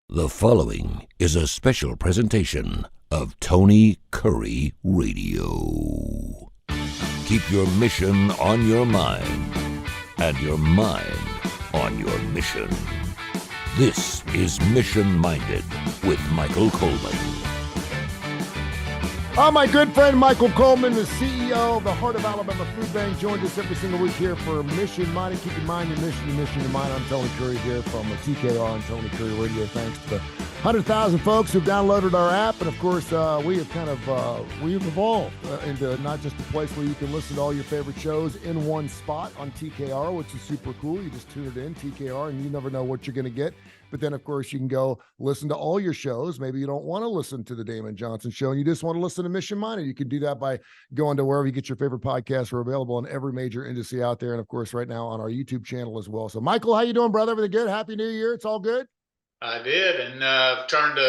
The following is a special presentation of Tony Curry Radio. Keep your mission on your mind and your mind on your mission. This is Mission Minded with Michael Coleman. My good friend Michael Coleman, the CEO of the Heart of Alabama Food Bank, joins us every single week here for Mission Minded. Keep in mind your mission, your mind. I'm Tony Curry here from TKR and Tony Curry Radio. Thanks to the 100,000 folks who've downloaded our app. And of course, we have we've evolved into not just a place where you can listen to all your favorite shows in one spot on TKR, which is super cool. You just tune it in, TKR, and you never know what you're going to get. But then, of course, you can go listen to all your shows. Maybe you don't want to listen to the Damon Johnson Show and you just want to listen to Mission Minded. You can do that by going to wherever you get your favorite podcasts. We're available on every major industry out there. And, of course, right now on our YouTube channel as well. So, Michael, how you doing, brother? Everything good? Happy New Year. It's all good? I did. And I've turned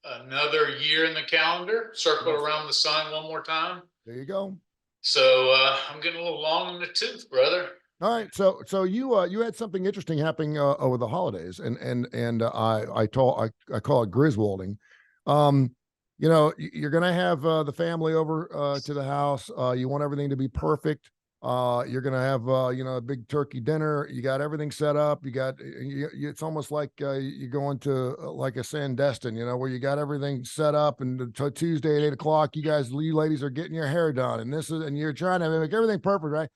another year in the calendar, circled around the sun one more time. There you go. So I'm getting a little long in the tooth, brother. All right, so you had something interesting happening over the holidays, and I call it Griswolding. You're gonna have the family over to the house. You want everything to be perfect. You're gonna have a big turkey dinner. You got everything set up. It's almost like you're going to like a Sandestin, where you got everything set up. And Tuesday at 8:00, you ladies are getting your hair done, and you're trying to make everything perfect, right?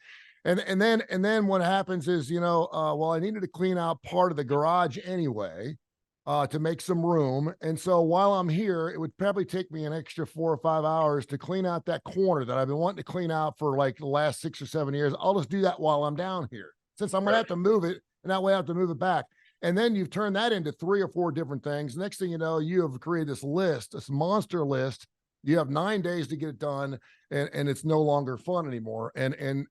And then what happens is, I needed to clean out part of the garage anyway, to make some room. And so while I'm here, it would probably take me an extra 4 or 5 hours to clean out that corner that I've been wanting to clean out for like the last 6 or 7 years. I'll just do that while I'm down here, since I'm going to have to move it, and that way I have to move it back. And then you've turned that into 3 or 4 different things. Next thing you know, you have created this list, this monster list. You have 9 days to get it done, and it's no longer fun anymore. And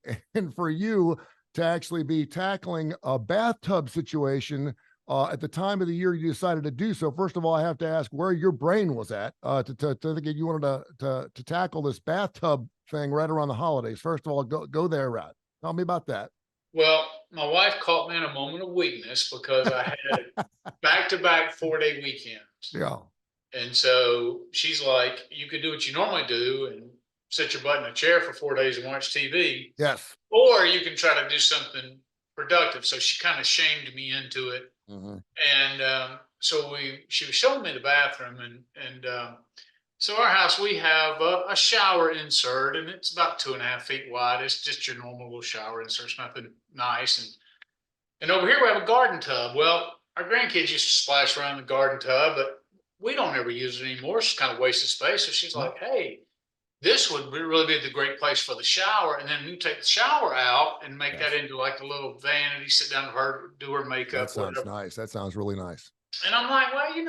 for you to actually be tackling a bathtub situation at the time of the year you decided to do so, first of all, I have to ask where your brain was at to think you wanted to tackle this bathtub thing right around the holidays. First of all, go there, Rod. Tell me about that. Well, my wife caught me in a moment of weakness because I had back-to-back 4-day weekends. Yeah. And so she's like, you could do what you normally do and sit your butt in a chair for 4 days and watch TV. Yes. Or you can try to do something productive. So she kind of shamed me into it. Mm-hmm. And so she was showing me the bathroom. And so our house, we have a shower insert, and it's about 2.5 feet wide. It's just your normal little shower insert. It's nothing nice. And over here we have a garden tub. Well, our grandkids used to splash around the garden tub, but we don't ever use it anymore. It's kind of wasted space. So she's like, hey, this would really be the great place for the shower. And then you take the shower out and make that into like a little vanity, sit down with her, do her makeup. That sounds nice. That sounds really nice. And I'm like, well, I'm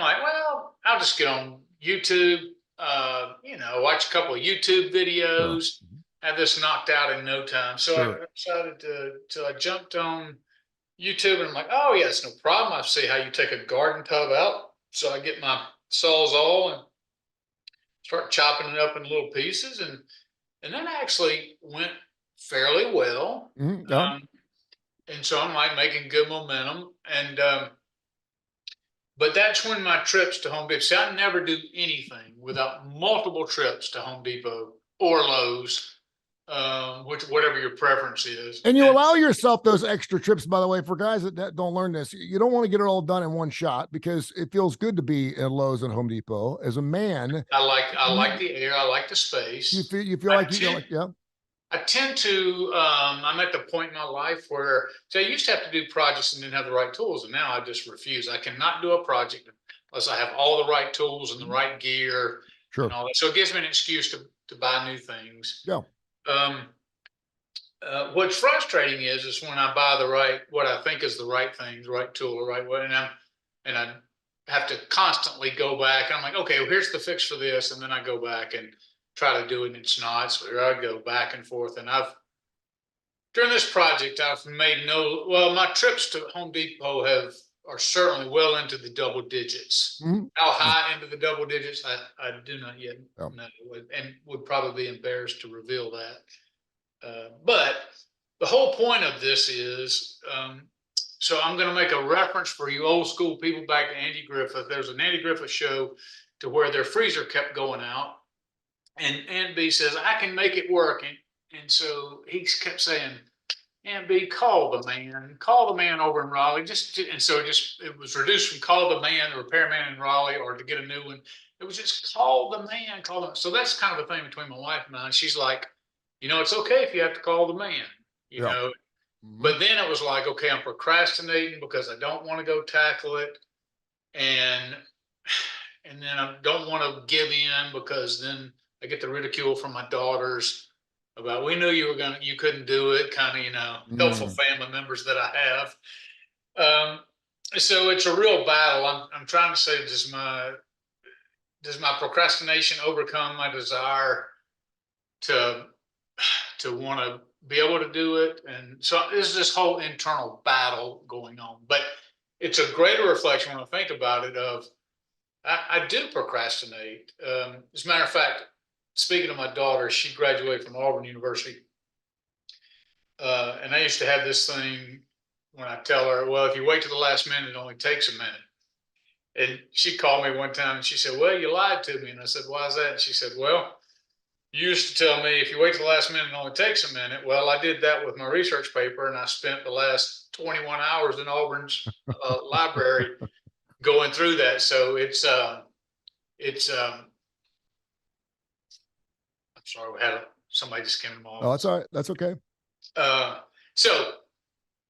like, well, I'll just get on YouTube, watch a couple of YouTube videos, have this knocked out in no time. So I decided I jumped on YouTube, and I'm like, oh yeah, it's no problem. I see how you take a garden tub out. So I get my Sawzall and start chopping it up in little pieces, and that actually went fairly well. Mm-hmm. Yeah. And so I'm like making good momentum, and but that's when my trips to Home Depot. See, I never do anything without multiple trips to Home Depot or Lowe's. Whatever your preference is. And you allow yourself those extra trips, by the way, for guys that don't learn this. You don't want to get it all done in one shot because it feels good to be at Lowe's and Home Depot. As a man, I like the air. I like the space. You feel like yeah. I tend to, I'm at the point in my life where, I used to have to do projects and didn't have the right tools. And now I just refuse. I cannot do a project unless I have all the right tools and the right gear. Sure. And all that. So it gives me an excuse to buy new things. Yeah. What's frustrating is when I buy what I think is the right thing, the right tool, the right way, and I have to constantly go back. I'm like, okay, well, here's the fix for this, and then I go back and try to do it, and it's not. So here I go back and forth, and during this project, I've made my trips to Home Depot are certainly well into the double digits. Mm-hmm. How high into the double digits, I do not yet know, and would probably be embarrassed to reveal that. But the whole point of this is So I'm going to make a reference for you old school people back to Andy Griffith. There's an Andy Griffith show to where their freezer kept going out. And Aunt B says, I can make it work. And so he kept saying, Aunt B, call the man over in Raleigh. And so it was reduced from call the man, the repairman in Raleigh, or to get a new one. It was just call the man, call them. So that's kind of a thing between my wife and I. She's like, it's okay if you have to call the man, Yeah. Mm-hmm. But then it was like, okay, I'm procrastinating because I don't want to go tackle it. And then I don't want to give in because then I get the ridicule from my daughters about, we knew you couldn't do it, kind of, helpful family members that I have. So it's a real battle. I'm trying to say, does my procrastination overcome my desire to want to be able to do it? And so there's this whole internal battle going on, but it's a greater reflection when I think about it of, I do procrastinate. As a matter of fact, speaking of my daughter, she graduated from Auburn University. And I used to have this thing when I tell her, well, if you wait to the last minute, it only takes a minute. And she called me one time and she said, well, you lied to me. And I said, why is that? And she said, well, you used to tell me if you wait to the last minute, it only takes a minute. Well, I did that with my research paper, and I spent the last 21 hours in Auburn's library going through that. So I'm sorry, somebody just came to my office. Oh, that's all right. That's okay. So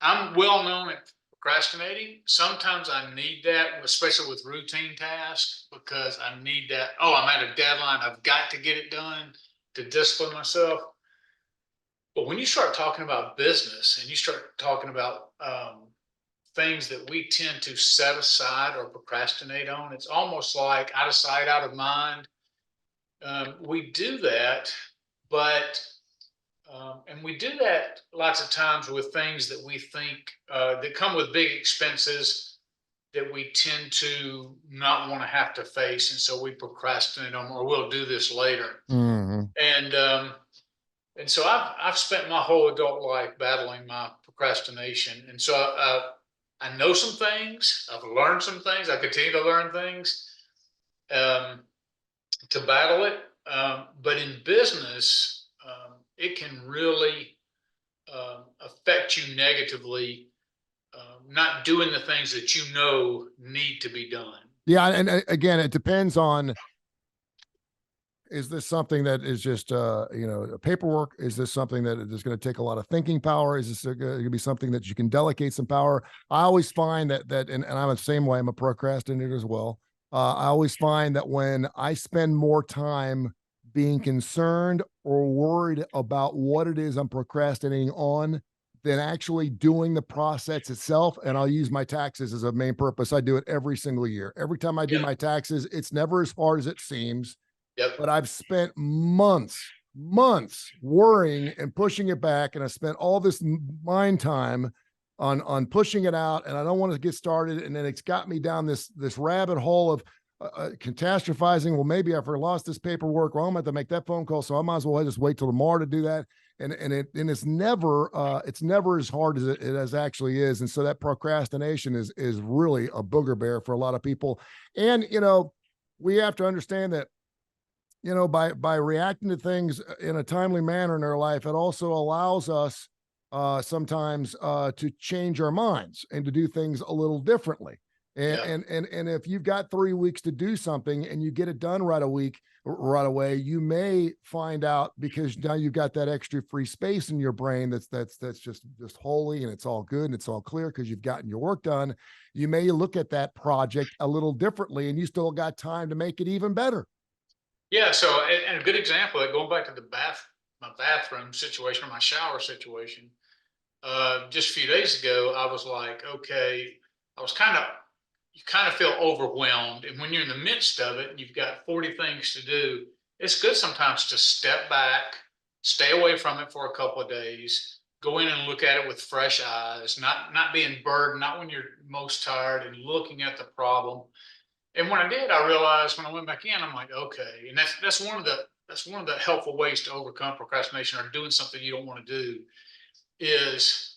I'm well known at procrastinating. Sometimes I need that, especially with routine tasks, because I need that. Oh, I'm at a deadline. I've got to get it done to discipline myself. But when you start talking about business and you start talking about things that we tend to set aside or procrastinate on, it's almost like out of sight, out of mind. We do that, and we do that lots of times with things that we think that come with big expenses that we tend to not want to have to face, and so we procrastinate on, or we'll do this later. Mm-hmm. And so I've spent my whole adult life battling my procrastination, and so I know some things. I've learned some things. I continue to learn things to battle it. But in business, it can really affect you negatively, not doing the things that need to be done. Yeah, and again, it depends on, is this something that is just paperwork? Is this something that is going to take a lot of thinking power? Is this going to be something that you can delegate some power? I always find that and I'm the same way. I'm a procrastinator as well. I always find that when I spend more time being concerned or worried about what it is I'm procrastinating on than actually doing the process itself, and I'll use my taxes as a main purpose. I do it every single year. Every time I do my taxes, it's never as hard as it seems. Yep. But I've spent months worrying and pushing it back, and I spent all this mind time on pushing it out, and I don't want to get started. And then it's got me down this rabbit hole of catastrophizing. Well, maybe I've lost this paperwork. Well, I'm going to have to make that phone call, so I might as well just wait till tomorrow to do that. And it's never as hard as it actually is. And so that procrastination is really a booger bear for a lot of people. And we have to understand that by reacting to things in a timely manner in our life, it also allows us sometimes to change our minds and to do things a little differently. And if you've got 3 weeks to do something and you get it done right away, you may find out, because now you've got that extra free space in your brain that's just holy, and it's all good and it's all clear because you've gotten your work done. You may look at that project a little differently, and you still got time to make it even better. Yeah. So, and a good example, going back to my bathroom situation or my shower situation, just a few days ago, I was like, okay, you kind of feel overwhelmed. And when you're in the midst of it and you've got 40 things to do, it's good sometimes to step back, stay away from it for a couple of days, go in and look at it with fresh eyes, not being burdened, not when you're most tired, and looking at the problem. And when I did, I realized when I went back in, I'm like, okay. And that's one of the helpful ways to overcome procrastination, or doing something you don't want to do, is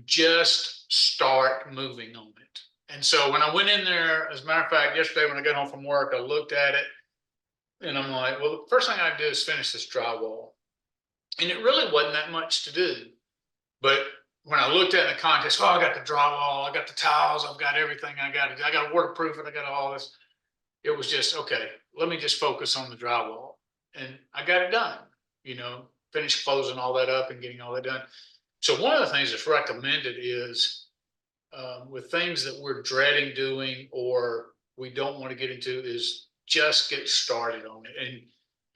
just start moving on it. And so when I went in there, as a matter of fact, yesterday when I got home from work, I looked at it and I'm like, well, the first thing I do is finish this drywall. And it really wasn't that much to do. But when I looked at it in the context, oh, I got the drywall, I got the tiles, I've got everything, I got to waterproof it, I got all this. It was just, okay, let me just focus on the drywall. And I got it done, finished closing all that up and getting all that done. So one of the things that's recommended is with things that we're dreading doing or we don't want to get into is just get started on it.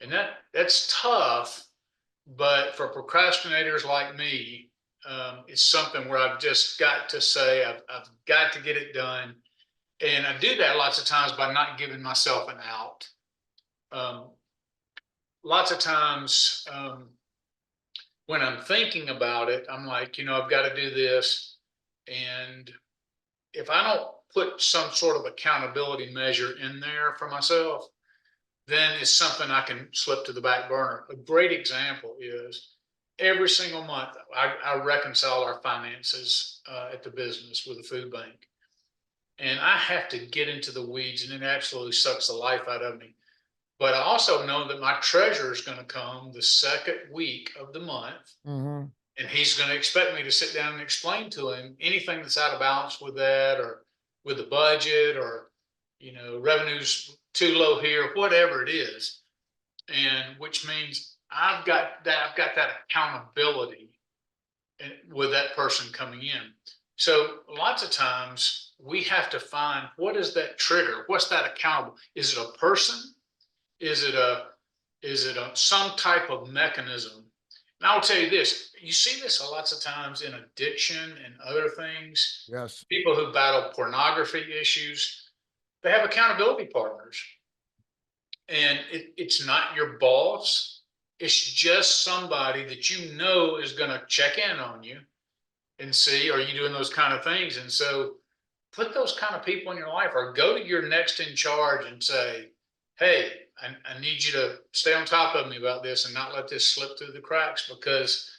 And that's tough, but for procrastinators like me, it's something where I've just got to say, I've got to get it done. And I do that lots of times by not giving myself an out. Lots of times when I'm thinking about it, I'm like, I've got to do this. And if I don't put some sort of accountability measure in there for myself, then it's something I can slip to the back burner. A great example is every single month, I reconcile our finances at the business with the food bank. And I have to get into the weeds, and it absolutely sucks the life out of me. But I also know that my treasurer is going to come the second week of the month, Mm-hmm. and he's going to expect me to sit down and explain to him anything that's out of balance with that, or with the budget, or revenues too low here, whatever it is. And which means I've got that accountability with that person coming in. So lots of times we have to find, what is that trigger? What's that accountable? Is it a person? Is it some type of mechanism? And I'll tell you this, you see this lots of times in addiction and other things. Yes. People who battle pornography issues, they have accountability partners. And it's not your boss. It's just somebody that is going to check in on you and see, are you doing those kind of things? And so put those kind of people in your life, or go to your next in charge and say, hey, I need you to stay on top of me about this and not let this slip through the cracks, because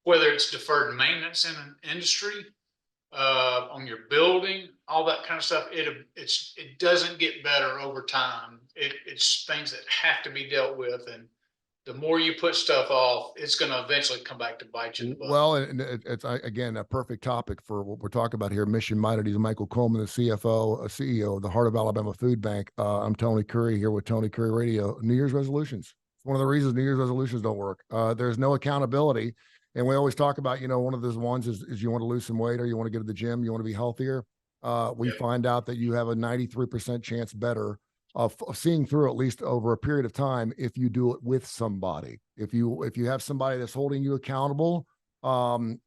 whether it's deferred maintenance in an industry, on your building, all that kind of stuff, it doesn't get better over time. It's things that have to be dealt with, and the more you put stuff off, it's going to eventually come back to bite you in the butt. Well, and it's again a perfect topic for what we're talking about here. Mission Minded. He's Michael Coleman, the CFO, CEO of the Heart of Alabama Food Bank. I'm Tony Curry here with Tony Curry Radio. New Year's resolutions. It's one of the reasons New Year's resolutions don't work. There's no accountability, and we always talk about, one of those ones is you want to lose some weight, or you want to get to the gym, you want to be healthier. We find out that you have a 93% chance better of seeing through, at least over a period of time, if you do it with somebody. If you have somebody that's holding you accountable, and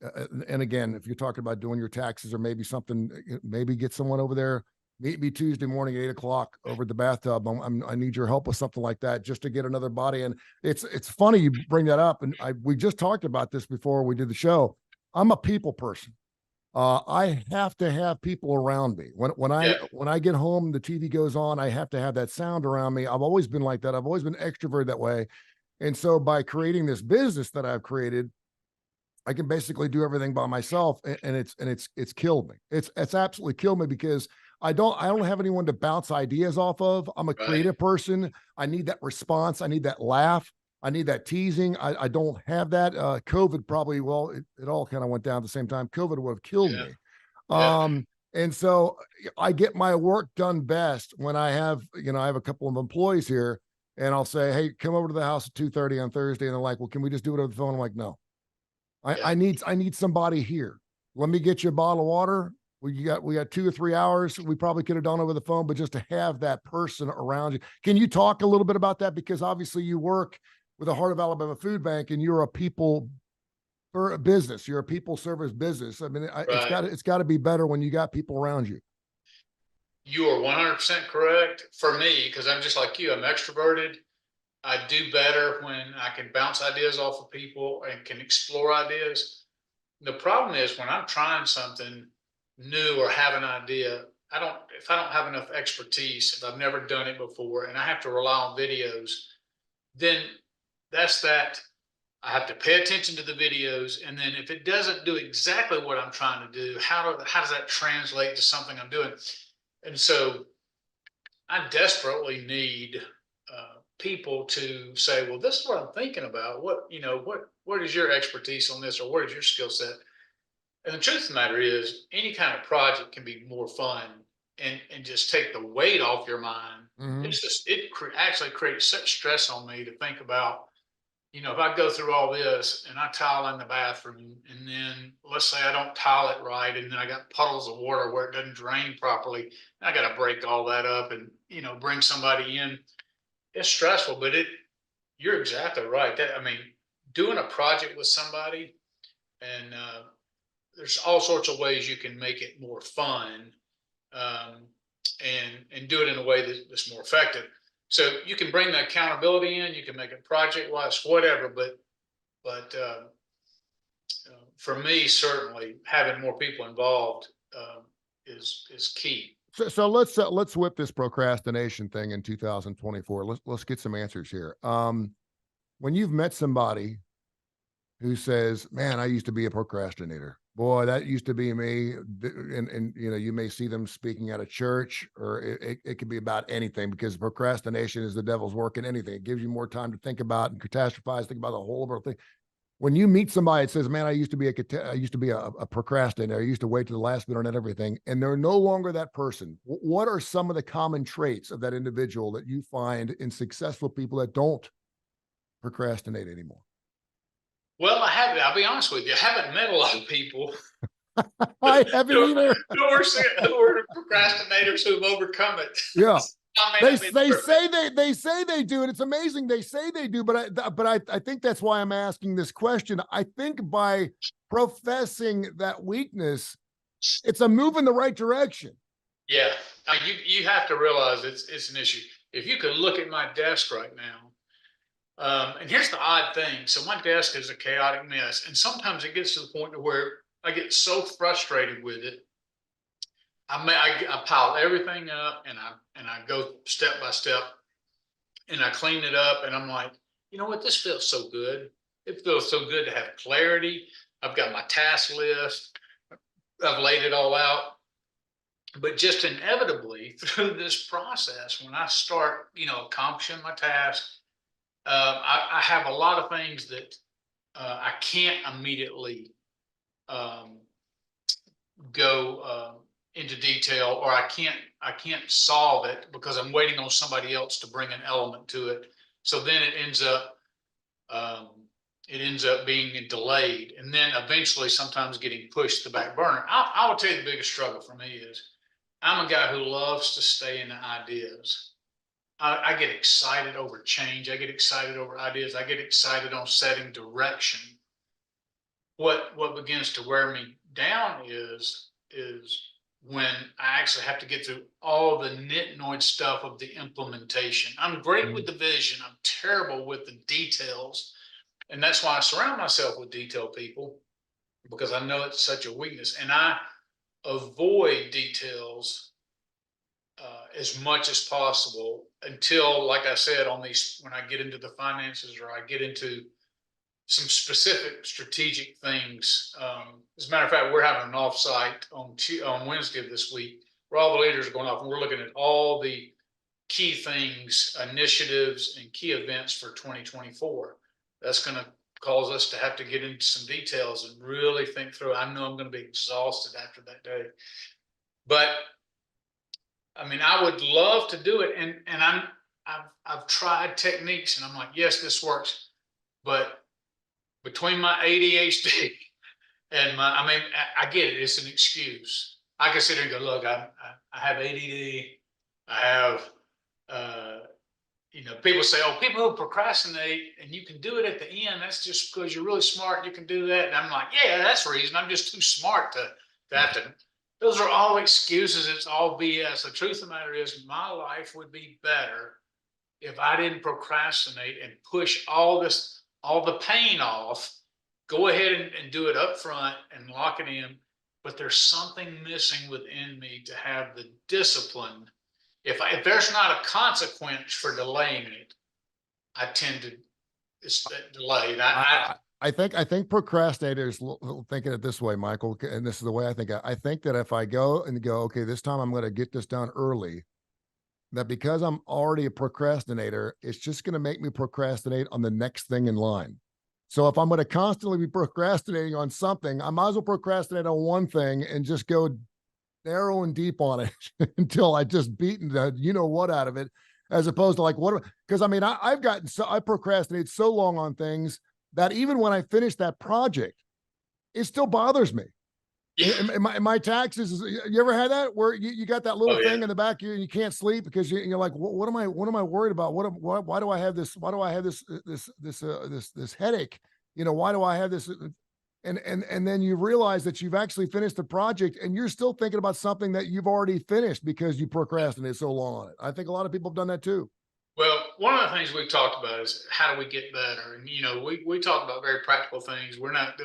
again, if you're talking about doing your taxes or maybe something, maybe get someone over there, meet me Tuesday morning, 8:00 over at the bathtub. I need your help with something like that, just to get another body. And it's funny you bring that up. And we just talked about this before we did the show. I'm a people person. I have to have people around me. When I get home, the TV goes on, I have to have that sound around me. I've always been like that. I've always been extroverted that way. And so by creating this business that I've created, I can basically do everything by myself. And it's killed me. It's absolutely killed me, because I don't have anyone to bounce ideas off of. I'm a creative person. I need that response. I need that laugh. I need that teasing. I don't have that. COVID probably, it all kind of went down at the same time. COVID would have killed me. And so I get my work done best when I have a couple of employees here, and I'll say, hey, come over to the house at 2:30 on Thursday. And they're like, well, can we just do it over the phone? I'm like, no, I need somebody here. Let me get you a bottle of water. We got 2 or 3 hours. We probably could have done over the phone, but just to have that person around you. Can you talk a little bit about that? Because obviously you work with the Heart of Alabama Food Bank, and you're a people business. You're a people service business. I mean, it's got to be better when you got people around you. You are 100% correct. For me, because I'm just like you, I'm extroverted. I do better when I can bounce ideas off of people and can explore ideas. The problem is when I'm trying something new or have an idea, if I don't have enough expertise, if I've never done it before and I have to rely on videos, then that's that I have to pay attention to the videos. And then if it doesn't do exactly what I'm trying to do, how does that translate to something I'm doing? And so I desperately need people to say, well, this is what I'm thinking about. What is your expertise on this, or what is your skill set? And the truth of the matter is, any kind of project can be more fun and just take the weight off your mind. Mhm. Actually creates such stress on me to think about, if I go through all this and I tile in the bathroom, and then let's say I don't tile it right, and then I got puddles of water where it doesn't drain properly, I got to break all that up and, bring somebody in. It's stressful, but you're exactly right. Doing a project with somebody, and there's all sorts of ways you can make it more fun, um, and do it in a way that's more effective. So you can bring the accountability in, you can make it project wise, whatever. But for me, certainly having more people involved is key. So let's whip this procrastination thing in 2024. Let's get some answers here. When you've met somebody who says, "Man, I used to be a procrastinator. Boy, that used to be me." And you may see them speaking at a church, or it could be about anything, because procrastination is the devil's work in anything. It gives you more time to think about and catastrophize, think about the whole of our thing. When you meet somebody that says, "Man, I used to be a procrastinator. I used to wait to the last minute on everything," and they're no longer that person, what are some of the common traits of that individual that you find in successful people that don't procrastinate anymore? Well, I'll be honest with you, I haven't met a lot of people I haven't who, either. who are procrastinators who've overcome it. Yeah. I may They not be they perfect. say they say they do, and it's amazing. They say they do, but I think that's why I'm asking this question. I think by professing that weakness, it's a move in the right direction. Yeah, you have to realize it's an issue. If you could look at my desk right now, and here's the odd thing. So my desk is a chaotic mess, and sometimes it gets to the point to where I get so frustrated with it. I pile everything up, and I go step by step, and I clean it up, and I'm like, you know what? This feels so good. It feels so good to have clarity. I've got my task list. I've laid it all out. But just inevitably through this process, when I start, accomplishing my task, I have a lot of things that I can't immediately um, go into detail, or I can't solve it because I'm waiting on somebody else to bring an element to it. So then um, it ends up being delayed, and then eventually sometimes getting pushed to the back burner. I will tell you, the biggest struggle for me is I'm a guy who loves to stay in the ideas. I get excited over change. I get excited over ideas. I get excited on setting direction. What begins to wear me down is when I actually have to get through all the nitnoid stuff of the implementation. I'm great with Mhm. the vision. I'm terrible with the details, and that's why I surround myself with detailed people, because I know it's such a weakness, and I avoid details as much as possible until, like I said, when I get into the finances, or I get into some specific strategic things. As a matter of fact, we're having an offsite on Wednesday of this week, where all the leaders are going off, and we're looking at all the key things, initiatives, and key events for 2024. That's going to cause us to have to get into some details and really think through. I know I'm going to be exhausted after that day, but I would love to do it, and I've tried techniques, and I'm like, yes, this works, but between my ADHD and I get it, it's an excuse. I can sit here and go, look, I have ADD, I have, uh, people say, oh, people who procrastinate and you can do it at the end, that's just because you're really smart, you can do that. And I'm like, yeah, that's the reason. I'm just too smart to have to. Those are all excuses. It's all BS. The truth of the matter is, my life would be better if I didn't procrastinate and push all the pain off. Go ahead and do it up front and lock it in. But there's something missing within me to have the discipline. If there's not a consequence for delaying it, I tend it's delayed. I think procrastinators thinking it this way, Michael, and this is the way I think. I think that if I go, okay, this time I'm going to get this done early, that because I'm already a procrastinator, it's just going to make me procrastinate on the next thing in line. So if I'm going to constantly be procrastinating on something, I might as well procrastinate on one thing and just go narrow and deep on it until I just beaten the you know what out of it, as opposed to like what, because I mean I procrastinate so long on things that even when I finish that project, it still bothers me. Yeah. My taxes, you ever had that where you got that little Oh, thing yeah. in the back of you and you can't sleep because you're like, what am I worried about? Why do I have this? Why do I have this headache? Why do I have this? And then you realize that you've actually finished the project and you're still thinking about something that you've already finished because you procrastinated so long on it. I think a lot of people have done that too. Well, one of the things we've talked about is how do we get better? And we talk about very practical things. We're not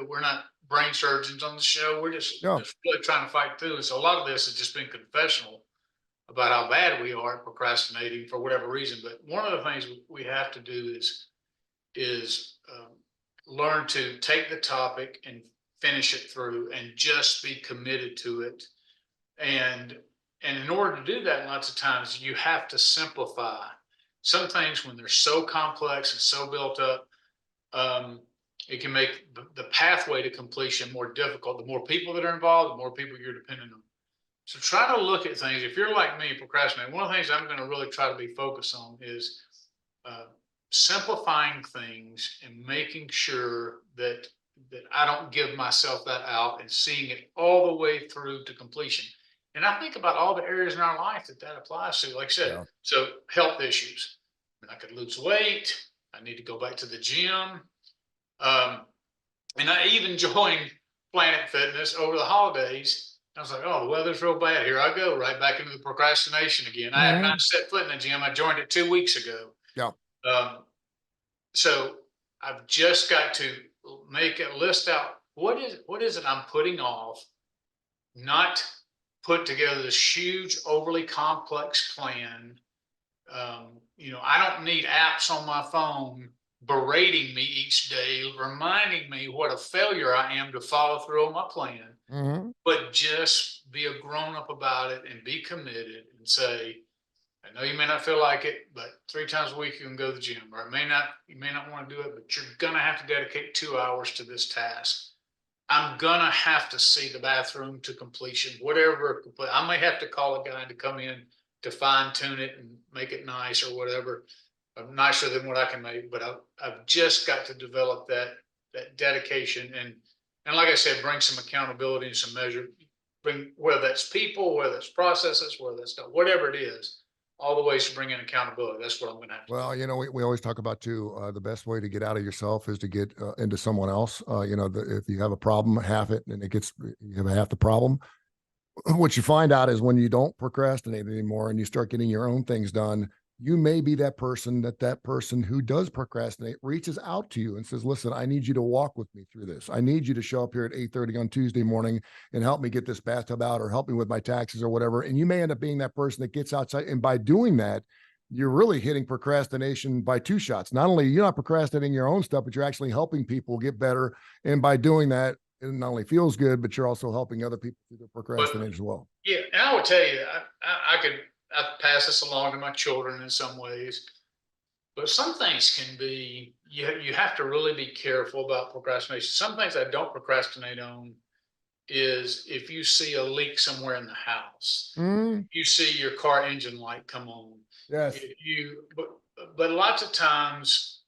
brain surgeons on the show. We're Yeah. just really trying to fight through. And so a lot of this has just been confessional about how bad we are at procrastinating for whatever reason. But one of the things we have to do is learn to take the topic and finish it through and just be committed to it. And in order to do that, lots of times you have to simplify some things when they're so complex and so built up. It can make the pathway to completion more difficult. The more people that are involved, the more people you're dependent on. So try to look at things. If you're like me, procrastinating, one of the things I'm going to really try to be focused on is uh, simplifying things and making sure that I don't give myself that out and seeing it all the way through to completion. And I think about all the areas in our life that applies to. Like I said, Yeah. so health issues. I could lose weight. I need to go back to the gym. Um, and I even joined Planet Fitness over the holidays. I was like, oh, the weather's real bad. Here I go, right back into the procrastination again. I have Mhm. not set foot in the gym. I joined it 2 weeks ago. Yeah. Um, so I've just got to make a list out. What is it I'm putting off? Not put together this huge, overly complex plan. I don't need apps on my phone berating me each day, reminding me what a failure I am to follow through on my plan, Hmm. but just be a grown up about it and be committed and say, I know you may not feel like it, but 3 times a week you can go to the gym, or you may not want to do it, but you're gonna have to dedicate 2 hours to this task. I'm gonna have to see the bathroom to completion, whatever. I may have to call a guy to come in to fine tune it and make it nice or whatever, nicer than what I can make. But I've just got to develop that dedication and like I said, bring some accountability and some measure. Bring whether that's people, whether it's processes, whether that's stuff, whatever it is, all the ways to bring in accountability. That's what I'm going to have to do. Well, we always talk about too, the best way to get out of yourself is to get into someone else. If you have a problem, half it, and you have half the problem. What you find out is when you don't procrastinate anymore and you start getting your own things done, you may be that person who does procrastinate reaches out to you and says, listen, I need you to walk with me through this. I need you to show up here at 8:30 on Tuesday morning and help me get this bathtub out or help me with my taxes or whatever. And you may end up being that person that gets outside. And by doing that, you're really hitting procrastination by two shots. Not only you're not procrastinating your own stuff, but you're actually helping people get better. And by doing that, it not only feels good, but you're also helping other people through their But procrastination as well. yeah, and I would tell you, I pass this along to my children in some ways. But some things can be you have to really be careful about procrastination. Some things I don't procrastinate on is if you see a leak somewhere in the house, Mm, you see your car engine light come on. yes. If you but lots of times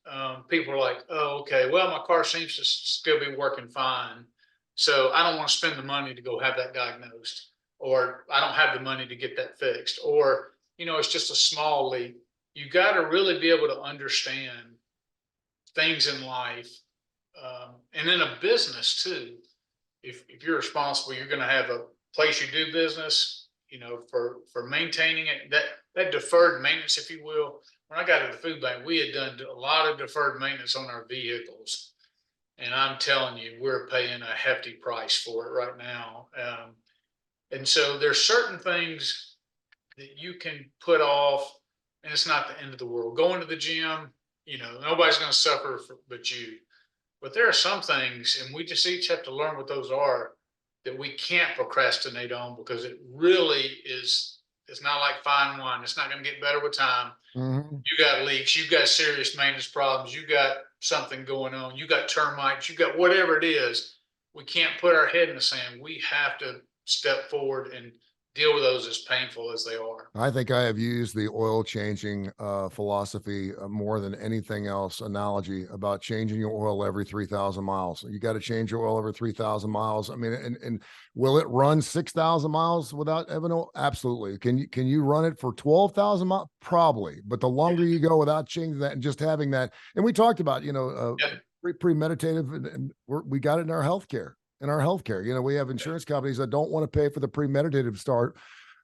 people are like, oh, okay, well my car seems to still be working fine, so I don't want to spend the money to go have that diagnosed, or I don't have the money to get that fixed, or it's just a small leak. You got to really be able to understand things in life, and in a business too. If you're responsible, you're going to have a place you do business. For maintaining it, that deferred maintenance, if you will. When I got to the food bank, we had done a lot of deferred maintenance on our vehicles, and I'm telling you, we're paying a hefty price for it right now. And so there's certain things that you can put off, and it's not the end of the world. Going to the gym, nobody's going to suffer but you. But there are some things, and we just each have to learn what those are that we can't procrastinate on because it really is. It's not like fine wine. It's not going to get better with time. Mm-hmm. You got leaks. You got serious maintenance problems. You got something going on. You got termites. You got whatever it is. We can't put our head in the sand. We have to step forward and deal with those as painful as they are. I think I have used the oil changing philosophy more than anything else analogy about changing your oil every 3,000 miles. You got to change your oil every 3,000 miles. I mean, and will it run 6,000 miles without having oil? Absolutely. Can you run it for 12,000 miles? Probably. But the longer you go without changing that and just having that, and we talked about, premeditative, and we got it in our healthcare. We have insurance companies that don't want to pay for the premeditative start.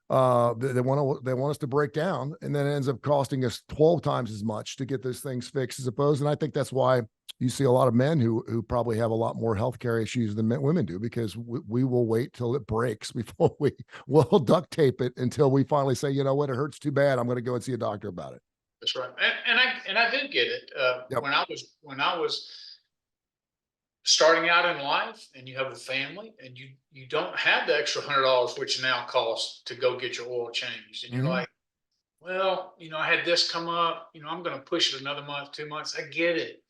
They want us to break down, and then it ends up costing us 12 times as much to get those things fixed as opposed. And I think that's why you see a lot of men who probably have a lot more healthcare issues than women do, because we will wait till it breaks before we'll duct tape it until we finally say, you know what, it hurts too bad, I'm going to go and see a doctor about it. That's right. And I did get it. Yep. When I was starting out in life and you have a family and you don't have the extra $100, which now costs to go get your oil changed. And you're like, well, I had this come up, I'm going to push it another month, 2 months. I get it.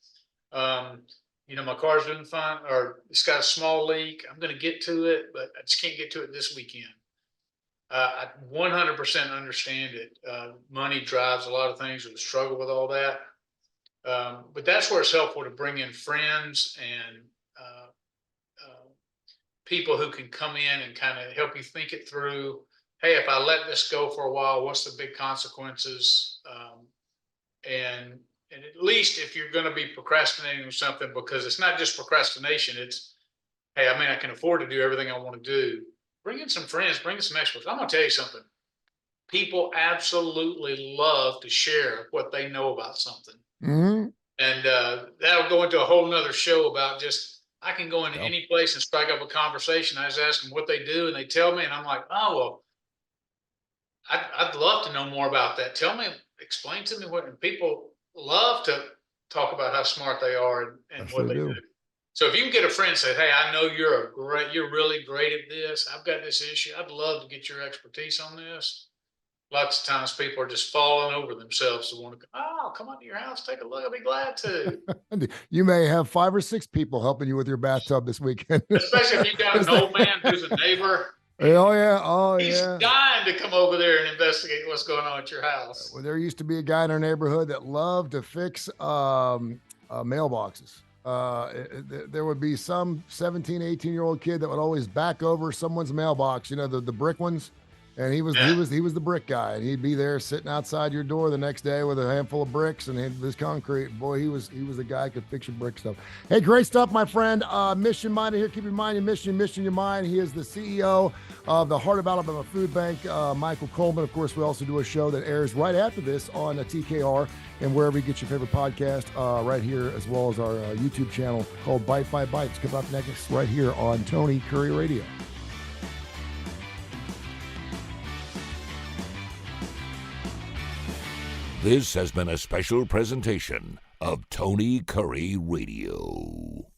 My car's doing fine, or it's got a small leak. I'm going to get to it, but I just can't get to it this weekend. I 100% understand it. Money drives a lot of things, or the struggle with all that. But that's where it's helpful to bring in friends and people who can come in and kind of help you think it through. Hey, if I let this go for a while, what's the big consequences? And at least if you're going to be procrastinating or something, because it's not just procrastination, it's, hey, I can afford to do everything I want to do. Bring in some friends, bring in some experts. I'm going to tell you something. People absolutely love to share what they know about something. Mm-hmm. And that'll go into a whole nother show about just, I can go into any place and strike up a conversation. I just ask them what they do, and they tell me, and I'm like, oh, well, I'd love to know more about that. Explain to me what, and people love to talk about how smart they are and what they do. So if you can get a friend and say, hey, I know you're really great at this. I've got this issue. I'd love to get your expertise on this. Lots of times people are just falling over themselves to want to, come out to your house, take a look. I'll be glad to. You may have 5 or 6 people helping you with your bathtub this weekend. Especially if you got an old man who's a neighbor. He's dying to come over there and investigate what's going on at your house. Well, there used to be a guy in our neighborhood that loved to fix mailboxes. There would be some 17, 18-year-old kid that would always back over someone's mailbox, the brick ones. And he was the brick guy, and he'd be there sitting outside your door the next day with a handful of bricks and this concrete. Boy, he was the guy who could fix your brick stuff. Hey, great stuff, my friend. Mission minded here. Keep your mind, your mission your mind. He is the CEO of the Heart of Alabama Food Bank, Michael Coleman. Of course, we also do a show that airs right after this on TKR and wherever you get your favorite podcast, right here, as well as our YouTube channel called Bite by Bites. Come up next right here on Tony Curry Radio. This has been a special presentation of Tony Curry Radio.